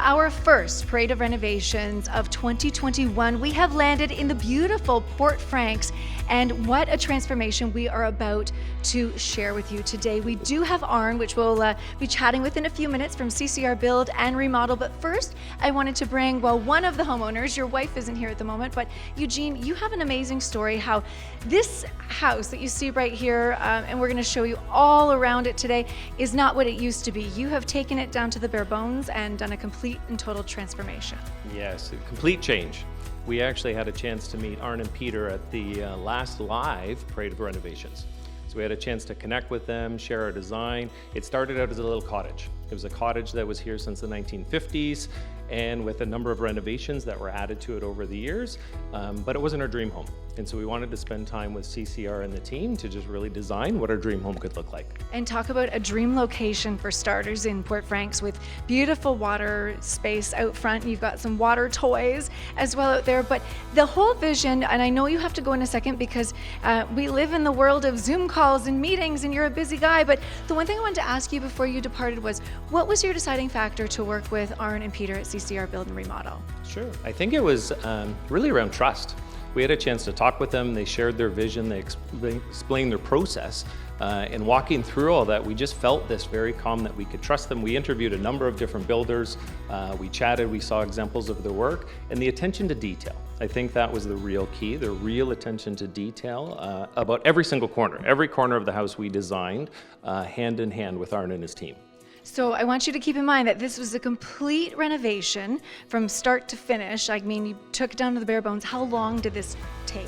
our first Parade of Renovations of 2021, we have landed in the beautiful Port Franks, and what a transformation we are about to share with you today. We do have Arn, which we'll be chatting with in a few minutes, from CCR Build and Remodel, but first I wanted to bring, well, one of the homeowners. Your wife isn't here at the moment, but Eugene, you have an amazing story how this house that you see right here, and we're going to show you all around it today, is not what it used to be. You have taken it down to the bare bones and done a complete and total transformation. Yes, a complete change. We actually had a chance to meet Arn and Peter at the last live Parade of Renovations. So we had a chance to connect with them, share our design. It started out as a little cottage. It was a cottage that was here since the 1950s, and with a number of renovations that were added to it over the years, but it wasn't our dream home. And so we wanted to spend time with CCR and the team to just really design what our dream home could look like. And talk about a dream location for starters in Port Franks, with beautiful water space out front. You've got some water toys as well out there, but the whole vision, and I know you have to go in a second because we live in the world of Zoom calls and meetings and you're a busy guy, but the one thing I wanted to ask you before you departed was, what was your deciding factor to work with Arn and Peter at CCR Build and Remodel? Sure, I think it was really around trust. We had a chance to talk with them. They shared their vision, they explained their process, and walking through all that, we just felt this very calm that we could trust them. We interviewed a number of different builders, we chatted, we saw examples of their work, and the attention to detail. I think that was the real key, the real attention to detail about every single corner. Every corner of the house we designed hand in hand with Arn and his team. So I want you to keep in mind that this was a complete renovation from start to finish. I mean, you took it down to the bare bones. How long did this take?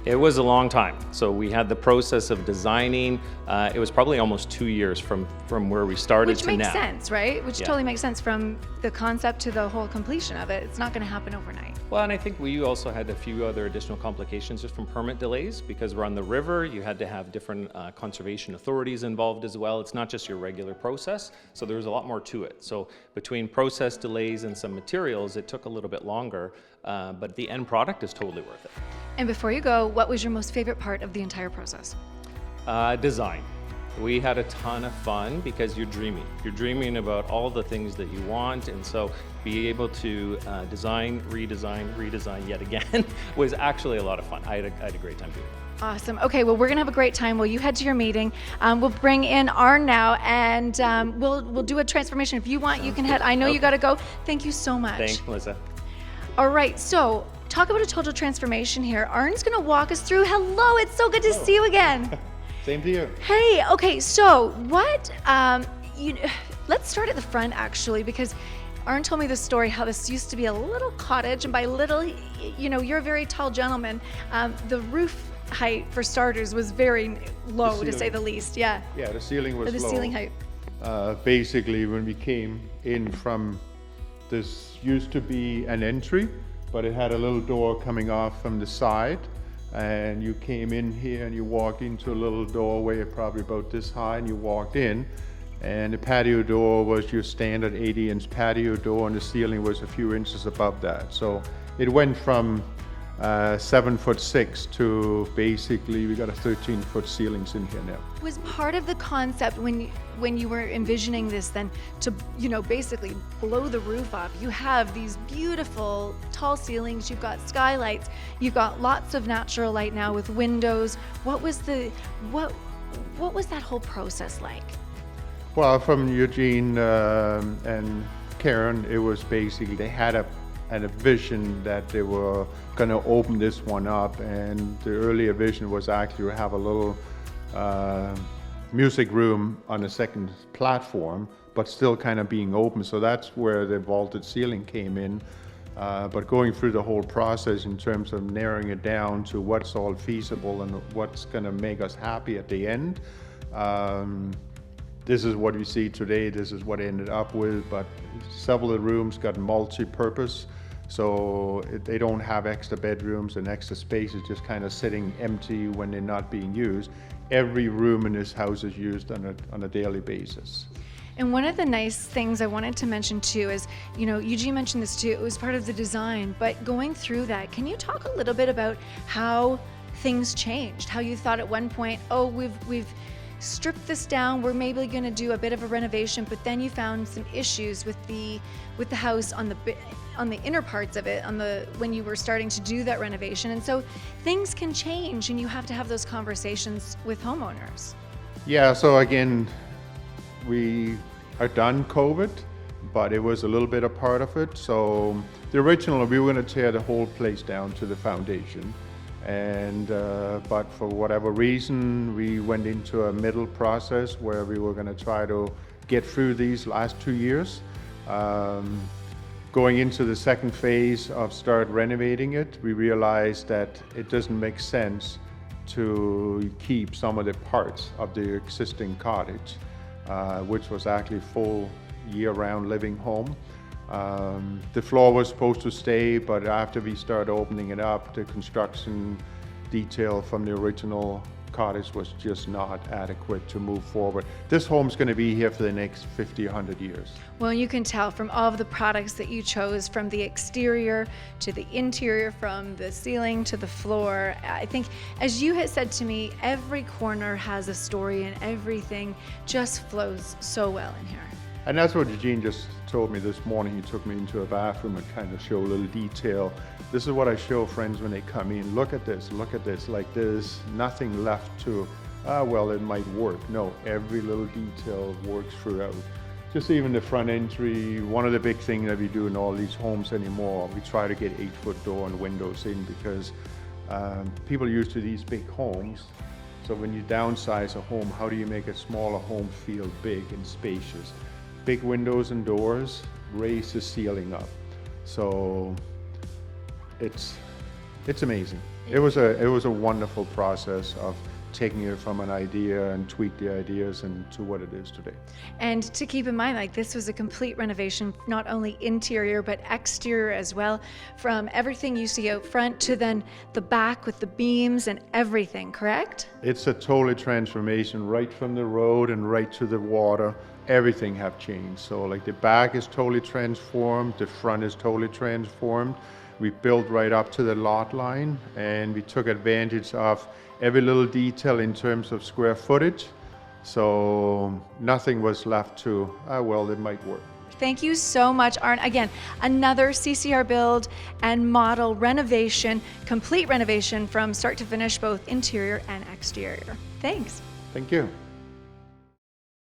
It was a long time. So we had the process of designing. It was probably almost 2 years from where we started to now. Which makes sense, right? Which Yeah. totally makes sense from the concept to the whole completion of it. It's not going to happen overnight. Well, and I think we also had a few other additional complications just from permit delays, because we're on the river. You had to have different conservation authorities involved as well. It's not just your regular process, so there was a lot more to it. So between process delays and some materials, it took a little bit longer, but the end product is totally worth it. And before you go, what was your most favorite part of the entire process? Design. We had a ton of fun because you're dreaming. You're dreaming about all the things that you want, and so be able to design, redesign yet again was actually a lot of fun. I had a great time doing it. Awesome. Okay, well, we're gonna have a great time while you head to your meeting. We'll bring in Arn now, and we'll do a transformation. If you want, you can head. I know you gotta go. Thank you so much. Thanks, Melissa. All right, so talk about a total transformation here. Arn's gonna walk us through. Hello, it's so good to see you again. Same to you. Hey, okay, so what, let's start at the front actually, because Arn told me the story how this used to be a little cottage, and by little, you're a very tall gentleman. The roof height, for starters, was very low, to say the least. Yeah. Yeah, the ceiling was The low. ceiling height. Basically, when we came in from, this used to be an entry, but it had a little door coming off from the side. And you came in here and you walked into a little doorway probably about this high, and you walked in, and the patio door was your standard 80-inch patio door, and the ceiling was a few inches above that. So it went from 7'6" to basically we got a 13-foot ceilings in here now. Was part of the concept when you were envisioning this then to basically blow the roof off? You have these beautiful tall ceilings, you've got skylights, you've got lots of natural light now with windows. What was what was that whole process like? Well, from Eugene and Karen, it was basically they had a vision that they were going to open this one up, and the earlier vision was actually to have a little music room on the second platform, but still kind of being open. So that's where the vaulted ceiling came in. But going through the whole process in terms of narrowing it down to what's all feasible and what's going to make us happy at the end. This is what you see today. This is what I ended up with, but several of the rooms got multi-purpose. So they don't have extra bedrooms and extra space. It's just kind of sitting empty when they're not being used. Every room in this house is used on a daily basis. And one of the nice things I wanted to mention too is, Eugene mentioned this too, it was part of the design, but going through that, can you talk a little bit about how things changed? How you thought at one point, oh, we've strip this down, we're maybe going to do a bit of a renovation, but then you found some issues with the house on the inner parts of it, when you were starting to do that renovation. And so things can change, and you have to have those conversations with homeowners. Yeah, so again, we are done COVID, but it was a little bit a part of it. So the original, we were going to tear the whole place down to the foundation. And but for whatever reason, we went into a middle process where we were going to try to get through these last 2 years. Going into the second phase of start renovating it, we realized that it doesn't make sense to keep some of the parts of the existing cottage, which was actually full year-round living home. The floor was supposed to stay, but after we started opening it up, the construction detail from the original cottage was just not adequate to move forward. This home's going to be here for the next 50, 100 years. Well, you can tell from all of the products that you chose, from the exterior to the interior, from the ceiling to the floor. I think, as you had said to me, every corner has a story and everything just flows so well in here. And that's what Eugene just told me this morning. He took me into a bathroom and kind of showed a little detail. This is what I show friends when they come in. Look at this, like there's nothing left to, well, it might work. No, every little detail works throughout. Just even the front entry, one of the big things that we do in all these homes anymore, we try to get 8-foot door and windows in, because people are used to these big homes. So when you downsize a home, how do you make a smaller home feel big and spacious? Big windows and doors raise the ceiling up. So it's amazing. It was a wonderful process of taking it from an idea and tweak the ideas and to what it is today. And to keep in mind, like, this was a complete renovation, not only interior but exterior as well, from everything you see out front to then the back with the beams and everything, correct? It's a total transformation, right from the road and right to the water. Everything have changed. So like the back is totally transformed, the front is totally transformed. We built right up to the lot line, and we took advantage of every little detail in terms of square footage. So nothing was left to, well, it might work. Thank you so much, Arn. Again, another CCR Build and Model renovation, complete renovation from start to finish, both interior and exterior. Thanks. Thank you.